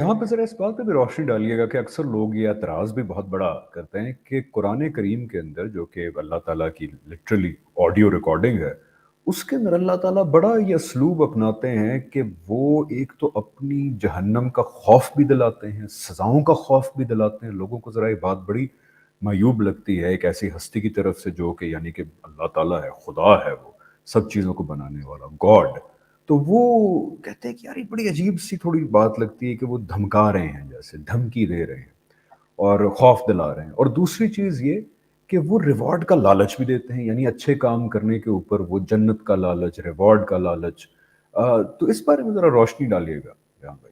यहाँ पे ज़रा इस बात पे भी रोशनी डालिएगा कि अक्सर लोग ये एतराज़ भी बहुत बड़ा करते हैं कि कुरान करीम के अंदर, जो कि अल्लाह ताला की लिटरली ऑडियो रिकॉर्डिंग है, उसके अंदर अल्लाह ताला बड़ा ये असलूब अपनाते हैं कि वो एक तो अपनी जहन्नम का खौफ भी दिलाते हैं, सज़ाओं का खौफ भी दिलाते हैं। लोगों को ज़रा ये बात बड़ी मायूब लगती है एक ऐसी हस्ती की तरफ से जो कि यानी कि अल्लाह ताला है, खुदा है वो, सब चीज़ों को बनाने वाला, गॉड। तो वो कहते हैं कि यार ये बड़ी अजीब सी थोड़ी बात लगती है कि वो धमका रहे हैं, जैसे धमकी दे रहे हैं और खौफ दिला रहे हैं। और दूसरी चीज़ ये कि वो रिवॉर्ड का लालच भी देते हैं, यानी अच्छे काम करने के ऊपर वो जन्नत का लालच, रिवॉर्ड का लालच। तो इस बारे में ज़रा रोशनी डालिएगा जहाँ भाई।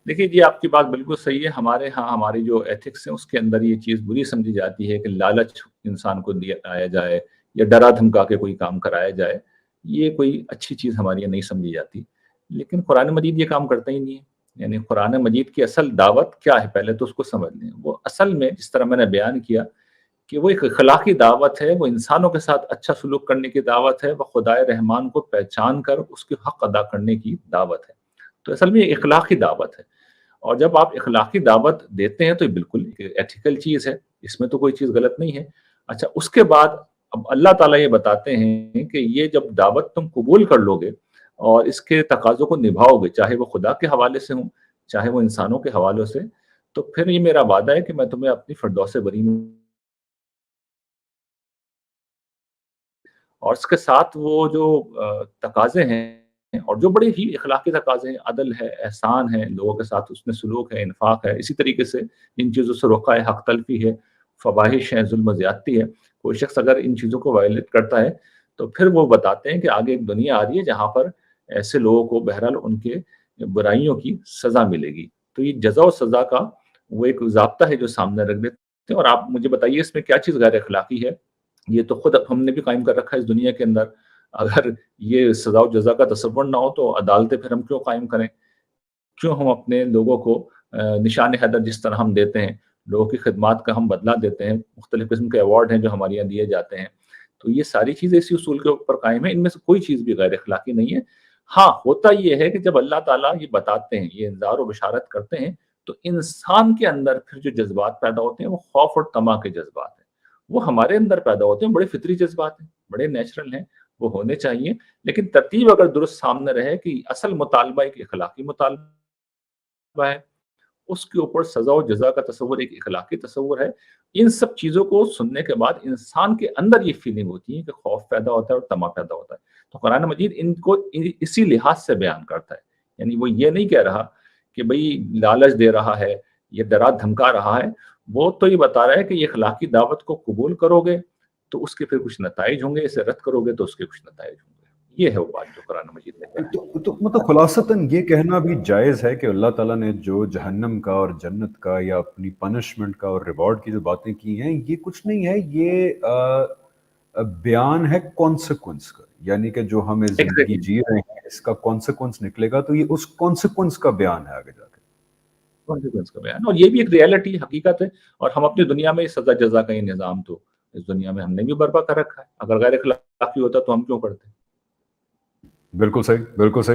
देखिए जी, आपकी बात बिल्कुल सही है। हमारे यहाँ हमारी जो एथिक्स है उसके अंदर ये चीज़ बुरी समझी जाती है कि लालच इंसान को दिया जाए या डरा धमका के कोई काम कराया जाए, ये कोई अच्छी चीज़ हमारे यहाँ नहीं समझी जाती। लेकिन कुरान मजीद ये काम करता ही नहीं है। यानी कुरान मजीद की असल दावत क्या है, पहले तो उसको समझ लें। वो असल में जिस तरह मैंने बयान किया कि वो एक अखलाकी दावत है, वो इंसानों के साथ अच्छा सलूक करने की दावत है, वो खुदाए रहमान को पहचान कर उसके हक अदा करने की दावत है। तो असल में ये इखलाकी दावत है। और जब आप इखलाकी दावत देते हैं तो ये बिल्कुल एथिकल चीज़ है, इसमें तो कोई चीज़ गलत नहीं है। अच्छा, उसके बाद अब अल्लाह ताला ये बताते हैं कि ये जब दावत तुम कबूल कर लोगे और इसके तकाज़ों को निभाओगे, चाहे वो खुदा के हवाले से हों, चाहे वो इंसानों के हवालों से, तो फिर ये मेरा वादा है कि मैं तुम्हें अपनी फिरदौस बरी में और इसके साथ वो जो तकाज़े हैं और जो बड़े ही इखलाकी तकाज़े हैं, अदल है, एहसान है, लोगों के साथ उसमें सलूक है, इन्फ़ाक है, इसी तरीके से इन चीज़ों से रोका है, हक़ तलफ़ी है, फ़वाहिश है, ज़ुल्म ज़्यादती है। कोई शख़्स अगर इन चीज़ों को वायलेट करता है, तो फिर वो बताते हैं कि आगे एक दुनिया आ रही है जहाँ पर ऐसे लोगों को बहरहाल उनके बुराइयों की सज़ा मिलेगी। तो ये जज़ा और सज़ा का वो एक ज़ाब्ता है जो सामने रख देते हैं। और आप मुझे बताइए इसमें क्या चीज़ गैर अख़लाक़ी है? ये तो खुद हमने भी कायम कर रखा है इस दुनिया के अंदर। अगर ये सज़ा और जज़ा का तसव्वुर ना हो तो अदालतें फिर हम क्यों कायम करें? क्यों हम अपने लोगों को निशान हैदर जिस तरह हम देते हैं, लोगों की खिदमत का हम बदला देते हैं, मुख्तलिफ़ किस्म के अवार्ड हैं जो हमारे यहाँ दिए जाते हैं। तो ये सारी चीज़ें इसी उसूल के ऊपर कायम है, इनमें से कोई चीज़ भी गैर अख़लाक़ी नहीं है। हाँ, होता ये है कि जब अल्लाह ताला ये बताते हैं, ये इंज़ार और बशारत करते हैं, तो इंसान के अंदर फिर जो जज़्बात पैदा होते हैं, वो खौफ़ और तमा के जज़्बात हैं। वो हमारे अंदर पैदा होते हैं, बड़े फ़ितरी जज़्बात हैं, बड़े नेचुरल हैं, वो होने चाहिए। लेकिन तरतीब अगर दुरुस्त सामने रहे कि असल मुतालबा एक इख़लाक़ी मुतालबा है, उसके ऊपर सज़ा और जज़ा का तसव्वुर एक इख़लाक़ी तसव्वुर है। इन सब चीज़ों को सुनने के बाद इंसान के अंदर ये फ़ीलिंग होती है कि खौफ़ पैदा होता है और तमा पैदा होता है। तो कुरान मजीद इनको इसी लिहाज से बयान करता है। यानी वो ये नहीं कह रहा कि भई लालच दे रहा है, ये डरा धमका रहा है। वो तो ये बता रहा है कि ये इख़लाक़ी दावत को कबूल करोगे, तो उसके फिर कुछ नताइज होंगे, इसे रद्द करोगे तो उसके कुछ नताइज होंगे। ये है वो बात जो कुरान मजीद ने कहा है। तो मतलब खुलासतन ये कहना भी जायज़ है कि अल्लाह ताला ने जो जहन्नम का और जन्नत का या अपनी पनिशमेंट का और रिवॉर्ड की जो बातें की हैं, ये कुछ नहीं है, ये बयान है कॉन्सिक्वेंस का। यानी कि जो हम इस ज़िंदगी एग्ज़ैक्टली, जी रहे हैं, इसका कॉन्सिक्वेंस निकलेगा, तो ये उस कॉन्सिक्वेंस का बयान है आगे जाके। कॉन्सिक्वेंस का बयान और ये भी एक रियलिटी हकीकत है। और हम अपनी दुनिया में सज़ा-जज़ा का ये निज़ाम तो इस दुनिया में हमने भी बर्पा कर रखा है। अगर गैर अख़लाक़ी होता तो हम क्यों करते? बिल्कुल सही, बिल्कुल सही।